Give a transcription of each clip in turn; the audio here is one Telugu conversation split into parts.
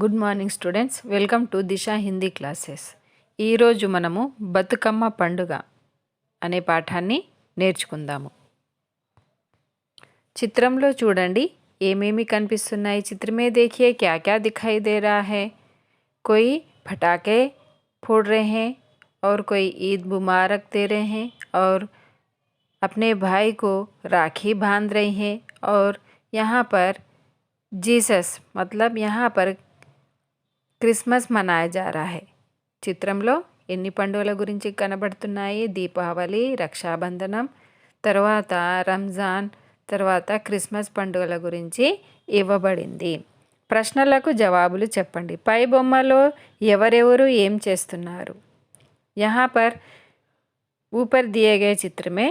Good morning students, welcome to Disha Hindi classes. ఈరోజు మనము బతుకమ్మ పండుగ అనే పాఠాన్ని నేర్చుకుందాము. చిత్రంలో చూడండి ఏమేమి కనిపిస్తున్నాయి. చిత్రమే देखिए क्या क्या दिखाई दे रहा है. कोई पटाखे फोड़ रहे हैं और कोई ईद मुबारक दे रहे हैं और अपने भाई को राखी बांध रहे हैं. और यहाँ पर जीसस मतलब यहाँ पर క్రిస్మస్ మనాయా जा रहा है. చిత్రంలో ఎన్ని పండుగల గురించి కనబడుతున్నాయి? దీపావళి, రక్షాబంధనం, తర్వాత రంజాన్, తర్వాత క్రిస్మస్ పండుగల గురించి ఇవ్వబడింది. ప్రశ్నలకు జవాబులు చెప్పండి. పై బొమ్మలో ఎవరెవరు ఏం చేస్తున్నారు? यहाँ पर ऊपर दिए गए चित्र में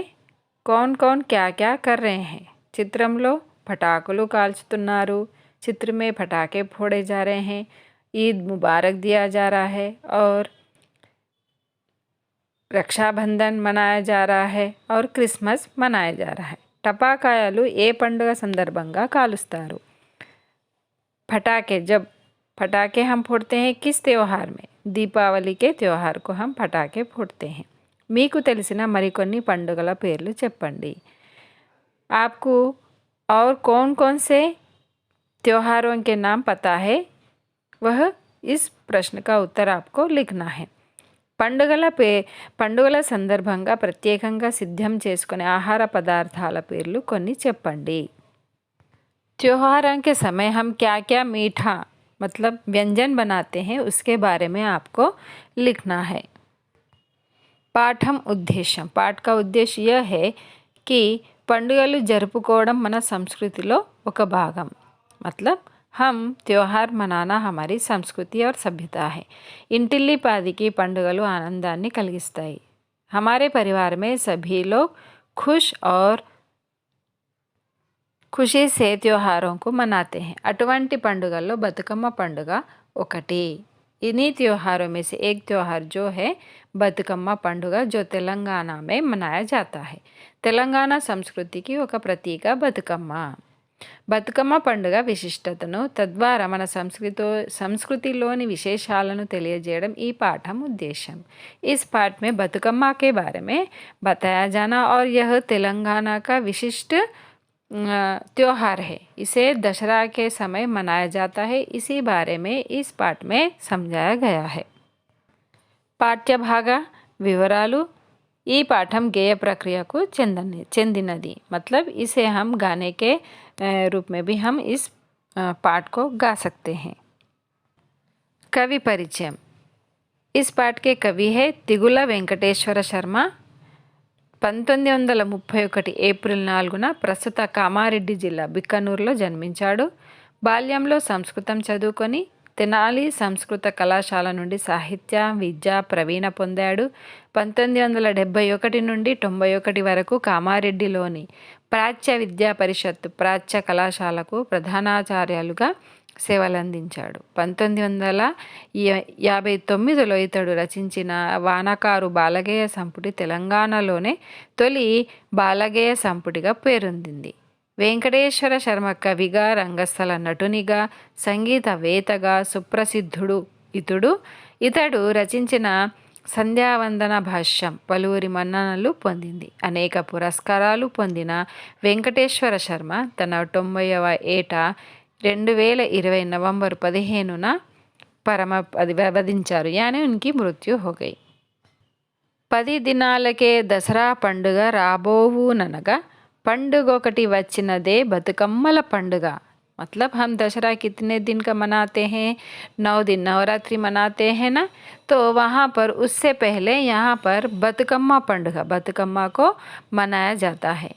कौन कौन क्या क्या कर रहे हैं. చిత్రంలో పటాకులు కాల్చుతున్నారు. चित्र में पटाखे फोड़े जा रहे हैं. ईद मुबारक दिया जा रहा है और రక్షాబంధన్ మనాయా जा रहा है और క్రిస్మస్ మనాయా जा रहा है. టపాకాయలు ఏ పండుగ సందర్భంగా కాలుస్తారు? पटाखे हम फोड़ते हैं किस त्योहार में? दीपावली के त्योहार को हम पटाखे फोड़ते हैं. మీకు తెలిసిన మరికొన్ని పండుగల పేర్లు చెప్పండి. आपको और कौन कौन से त्योहारों के नाम पता है? वह इस प्रश्न का उत्तर आपको लिखना है. పండుగల సందర్భంగా ప్రత్యేకంగా సిద్ధం చేసుకునే ఆహార పదార్థాల పేర్లు కొన్ని చెప్పండి. त्योहारों के समय हम क्या क्या मीठा मतलब व्यंजन बनाते हैं उसके बारे में आपको लिखना है. పాఠం ఉద్దేశం. పాఠ का उद्देश्य यह है कि పండుగలు జరుపుకోవడం మన సంస్కృతిలో ఒక భాగం. मतलब हम त्योहार मनाना हमारी संस्कृति और सभ्यता है. ఇంటిల్లిపాదికి పండుగలు ఆనందాన్ని కలిగిస్తాయి. हमारे परिवार में सभी लोग खुश और खुशी से त्योहारों को मनाते हैं. అటువంటి పండుగల్లో బతుకమ్మ పండుగ ఒకటి. इन्हीं त्योहारों में से एक त्योहार जो है బతుకమ్మ పండుగ जो तेलंगाना में मनाया जाता है. తెలంగాణ సంస్కృతికి ఒక ప్రతీక బతుకమ్మ. బతుకమ్మ పండుగ విశిష్టతను తద్వారా మన సంస్కృతిలోని విశేషాలను తెలియజేయడం ఈ పాఠం ఉద్దేశం. इस पाठ में बतुकम्मा के बारे में बताया जाना और यह तेलंगाना का विशिष्ट त्योहार है. इसे दशहरा के समय मनाया जाता है. इसी बारे में इस पाठ में समझाया गया है. పాఠ్యభాగ వివరాలు. ఈ పాఠం గేయ ప్రక్రియకు చెందినది. मतलब इसे हम गाने के रूप में भी हम इस पाठ को गा सकते हैं. कवि परिचय. इस पाठ के कवि है तिगुల వెంకటేశ్వర శర్మ. 1931 ఏప్రిల్ 4న ప్రస్తుత కామారెడ్డి జిల్లా బిక్కనూరులో జన్మించాడు. బాల్యంలో సంస్కృతం చదువుకొని తెనాలి సంస్కృత కళాశాల నుండి సాహిత్య విద్య ప్రవీణ పొందాడు. 1971 నుండి 91 వరకు కామారెడ్డిలోని ప్రాచ్య విద్యా పరిషత్తు ప్రాచ్య కళాశాలకు ప్రధానాచార్యులుగా సేవలందించాడు. 1959లో ఇతడు రచించిన వానకారు బాలగేయ సంపుటి తెలంగాణలోనే తొలి బాలగేయ సంపుటిగా పేరొందింది. వెంకటేశ్వర శర్మ కవిగా, రంగస్థల నటునిగా, సంగీతవేత్తగా సుప్రసిద్ధుడు. ఇతడు రచించిన సంధ్యావందన భాష్యం పలువురి మన్ననలు పొందింది. అనేక పురస్కారాలు పొందిన వెంకటేశ్వర శర్మ తన 90వ ఏట 2020 नवंबर 15న వధించారు. यानी उनकी मृत्यु हो गई. 10 దినాలకే దసరా పండుగ రాబోవుననగా పండుగొకటి వచ్చినదే బతుకమ్మల పండుగ. मतलब हम दशहरा कितने दिन का मनाते हैं? 9 दिन नवरात्रि मनाते हैं ना. तो वहाँ पर उससे पहले यहाँ पर బతుకమ్మ పండుగ బతుకమ్మ को मनाया जाता है.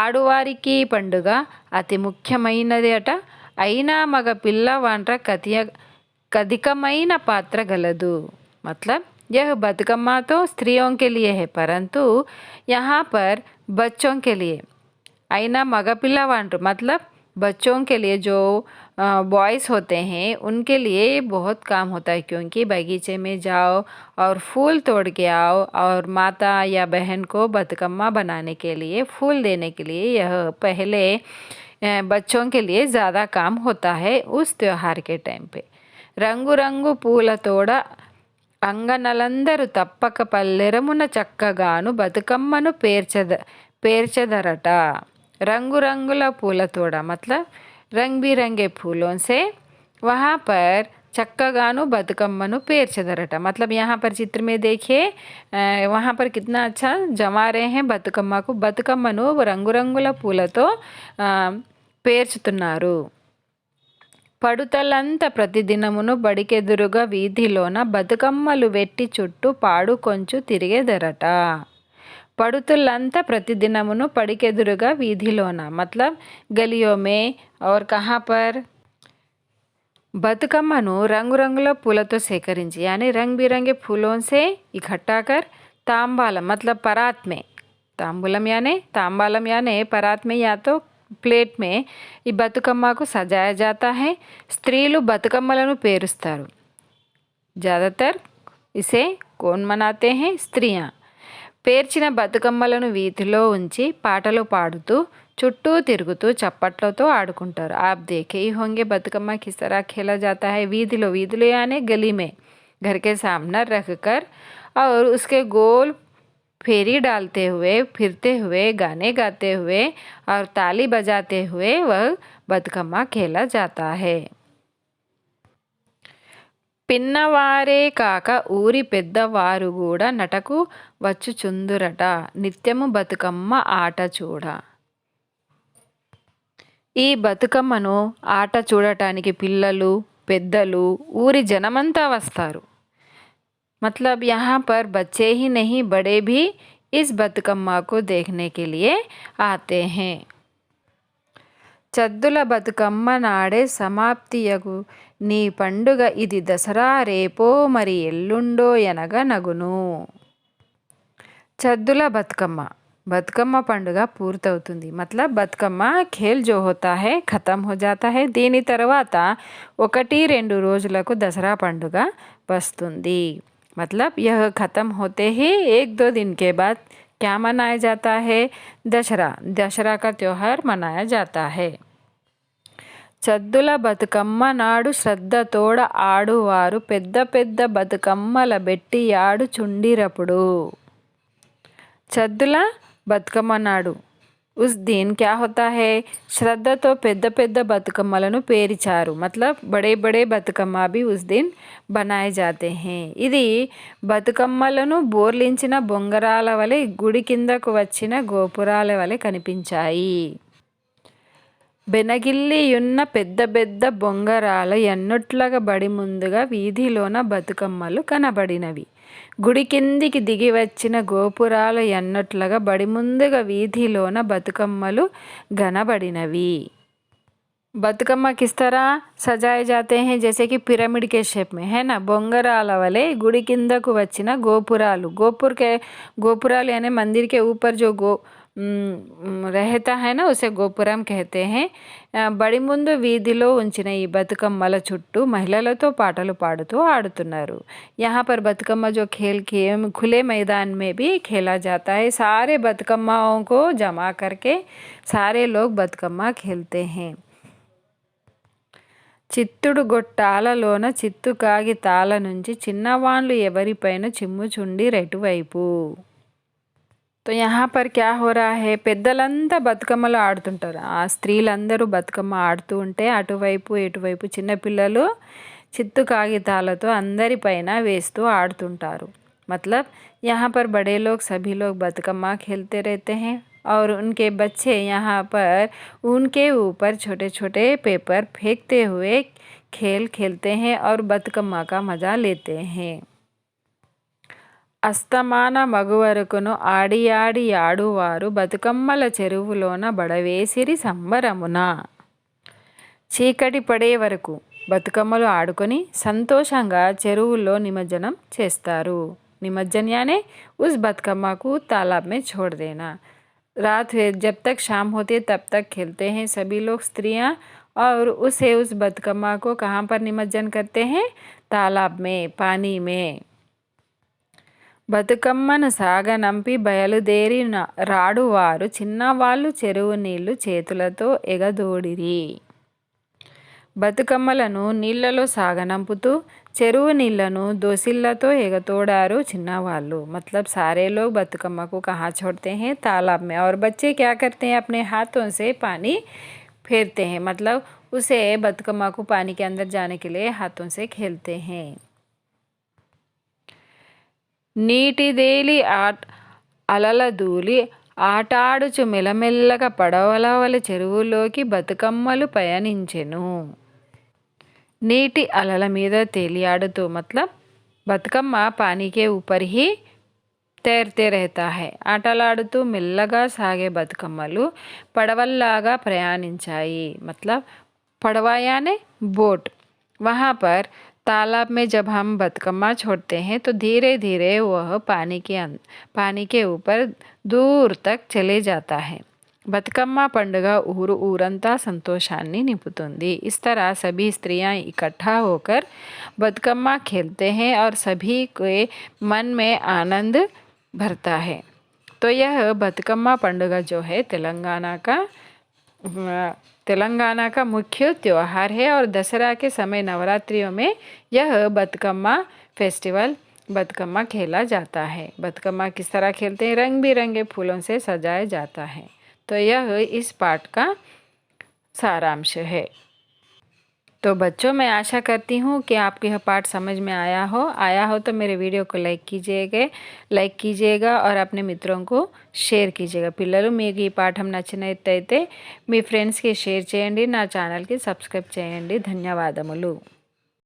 ఆడువారికి పండుగ అతి ముఖ్యమైనది అట. అయినా మగ పిల్లవాండ్ర కధికమైన పాత్ర గలదు. मतलब यह बतकम्मा तो स्त्रियों के लिए है परंतु यहाँ पर बच्चों के लिए అయినా మగ పిల్లవాండ్రు मतलब बच्चों के लिए जो बॉयज़ होते हैं उनके लिए बहुत काम होता है. क्योंकि बगीचे में जाओ और फूल तोड़ के आओ और माता या बहन को बतकम्मा बनाने के लिए फूल देने के लिए यह पहले बच्चों के लिए ज़्यादा काम होता है उस त्यौहार के टाइम पे. రంగు రంగు పూలతోడ అంగనలందరూ తప్పక పల్లెరమున చక్కగాను బతుకమ్మను పేర్చెదరట। रंगुरंगुला फूल तोड़ा मतलब रंग बिरंगे फूलों से वहाँ पर चक्कागानु बतकम्मनु पेर्चदरट। मतलब यहाँ पर चित्र में देखिए वहाँ पर कितना अच्छा जमा रहे हैं बतकम्मा को। बतकम्मनु रंगुरंगुला పూలతో పేర్చుతున్నారు। పడుతలంత ప్రతిదినమును బడికెదురుగా వీధిలోన బతుకమ్మలు వెట్టి చుట్టూ పాడుకొంచు తిరిగేదరట। पड़ुतुल्लंता प्रतिदिनमुनु पड़िकेदुरुगा वीधिलोना मतलब गलियों में और कहाँ पर बतुकम्मनु रंग रंगुला फूलों सेकरिंची यानी रंग बिरंगे फूलों से इकट्ठा कर तांबालम मतलब परात में तांबालम यानी परात में या तो प्लेट में ఈ బతుకమ్మ को सजाया जाता है। స్త్రీలు బతుకమ్మలను పేరుస్తారు। ज़्यादातर इसे कौन मनाते हैं? स्त्रियां। పేర్చిన బతుకమ్మలను వీధిలో ఉంచి పాటలు పాడుతూ చుట్టూ తిరుగుతూ చప్పట్లతో ఆడుకుంటారు। आप देखे ही होंगे बतकम्मा किस तरह खेला जाता है। वीधिलो यानी गली में घर के सामने रखकर और उसके गोल फेरी डालते हुए फिरते हुए गाने गाते हुए और ताली बजाते हुए वह बतकम्मा खेला जाता है। పిన్నవారే కాక ఊరి పెద్దవారు కూడా నటకు వచ్చుచుందురట నిత్యము బతుకమ్మ ఆట చూడ। ఈ బతుకమ్మను ఆట చూడటానికి పిల్లలు పెద్దలు ఊరి జనమంతా వస్తారు। मतलब यहाँ पर बच्चे ही नहीं बड़े भी इस बतकम्मा को देखने के लिए आते हैं। చద్దుల బతుకమ్మ నాడే సమాప్తియగు నీ పండుగ ఇది దసరా రేపో మరి ఎల్లుండో ఎనగా నగును। చద్దుల బతుకమ్మ పండుగ పూర్తవుతుంది। मतलब బతుకమ్మ ఖేల్ జో హోతా హై ఖతం హో జాతా హై। దీని తర్వాత 1-2 రోజులకు దసరా పండుగ వస్తుంది। मतलब यह खत्म होते ही 1-2 दिन के बाद क्या मनाया जाता है? दशहरा का त्योहार मनाया जाता है। చద్దుల బతుకమ్మ నాడు శ్రద్ధతోడ ఆడువారు పెద్ద పెద్ద బతుకమ్మల బెట్టి ఆడుచుండిరప్పుడు। చద్దుల బతుకమ్మ నాడు उस दिन क्या होता है? श्रद्धा तो పెద్ద బతుకమ్మలను పేరిచారు। मतलब बड़े बड़े బతుకమ్మ भी उस दिन बनाए जाते हैं। ఇది బతుకమ్మలను బోర్లించిన బొంగరాల వలె గుడి కిందకు వచ్చిన గోపురాల వలె కనిపించాయి। బెనగిల్లియున్న పెద్ద బొంగరాల ఎన్నొట్లగా బడి ముందుగా వీధిలోన బతుకమ్మలు కనబడినవి। గుడి కిందికి దిగి వచ్చిన గోపురాలు ఎన్నట్లుగా బడి ముందుగా వీధిలోన బతుకమ్మలు గనబడినవి। బతుకమ్మ किस तरह सजाए जाते हैं? जैसे कि पिरामिड के शेप में है ना। బొంగరాల వలె గుడి కిందకు వచ్చిన గోపురాలు यानी मंदिर के ऊपर जो रहता है ना उसे गोपुरम कहते हैं। బడి ముందు వీధిలో ఉంచిన ఈ బతుకమ్మల చుట్టూ మహిళలతో పాటలు పాడుతూ ఆడుతున్నారు। यहाँ पर बतकम्मा जो खेल खुले मैदान में भी खेला जाता है। सारे बतकम्माओं को जमा करके सारे लोग बतकम्मा खेलते हैं। చిత్తుడు గొట్టాలలోన చిత్తు కాగితాల నుంచి చిన్నవాళ్ళు ఎవరిపైన చిమ్ముచుండి రెటువైపు। तो यहाँ पर क्या हो रहा है? పెద్దలంతా బతుకమ్మలు ఆడుతుంటారు। ఆ స్త్రీలందరూ బతుకమ్మ ఆడుతూ ఉంటే అటువైపు ఇటువైపు చిన్నపిల్లలు చిత్తు కాగితాలతో అందరిపైన వేస్తూ ఆడుతుంటారు। मतलब यहाँ पर बड़े लोग सभी लोग बतकम्मा खेलते रहते हैं और उनके बच्चे यहाँ पर उनके ऊपर छोटे छोटे पेपर फेंकते हुए खेल खेलते हैं और बतकम्मा का मज़ा लेते हैं। అస్తమాన మగువరకును ఆడి ఆడువారు బతుకమ్మల చెరువులోన బడవేసిరి సంబరమున। చీకటి పడే వరకు బతుకమ్మలు ఆడుకొని సంతోషంగా చెరువులో నిమజ్జనం చేస్తారు। निमज्जन यानी उस बतकम्मा को तालाब में छोड़ देना। रात जब तक शाम होती है तब तक खेलते हैं सभी लोग स्त्रियां और उस बतकम्मा को कहाँ पर निमज्जन करते हैं? तालाब में, पानी में। బతుకమ్మను సాగనంపి బయలుదేరి రాడువారు చిన్నవాళ్ళు చెరువు నీళ్లు చేతులతో ఎగదోడిరి। బతుకమ్మలను నీళ్లలో సాగనంపుతూ చెరువు నీళ్లను దోసిళ్లతో ఎగతోడారు చిన్నవాళ్ళు। मतलब सारे लोग बतकम्मा को कहाँ छोड़ते हैं? तालाब में। और बच्चे क्या करते हैं? अपने हाथों से पानी फेरते हैं। मतलब उसे बतकम्मा को पानी के अंदर जाने के लिए हाथों से खेलते हैं। నీటిదేలి అలల దూలి ఆటాడుచు మెల్లమెల్లగా పడవల వలె చెరువులోకి బతుకమ్మలు పయనించెను। नीटी अलल मीद तैलियाडुतू मतलब बतकम्मा पानी के ऊपर ही तैरते रहता है। आटलाडुतू मेल्लगा सागे बतकम्मलु पड़वल्लागा प्रयाणिंचाई। मतलब पड़वा यानी बोट। वहाँ पर तालाब में जब हम बतकम्मा छोड़ते हैं तो धीरे धीरे वह पानी के ऊपर दूर तक चले जाता है। బతుకమ్మ పండుగ ఊరు ఊరంతా సంతోషాన్ని నింపుతుంది। इस तरह सभी स्त्रियां इकट्ठा होकर बतकम्मा खेलते हैं और सभी के मन में आनंद भरता है। तो यह बतकम्मा पंడుగ जो है तेलंगाना का मुख्य त्यौहार है। और दशहरा के समय नवरात्रियों में यह बतकम्मा फेस्टिवल बतकम्मा खेला जाता है। बतकम्मा किस तरह खेलते हैं? रंग बिरंगे फूलों से सजाया जाता है। तो यह इस पाठ का सारांश है। तो बच्चों, मैं आशा करती हूँ कि आपको यह पाठ समझ में आया हो तो मेरे वीडियो को लाइक कीजिएगा और अपने मित्रों को షేర్ कीजिएगा। పిల్లలు మీకు ఈ పాఠం నచ్చినట్లయితే మీ ఫ్రెండ్స్కి షేర్ చేయండి, నా ఛానల్కి సబ్స్క్రైబ్ చేయండి। ధన్యవాదములు।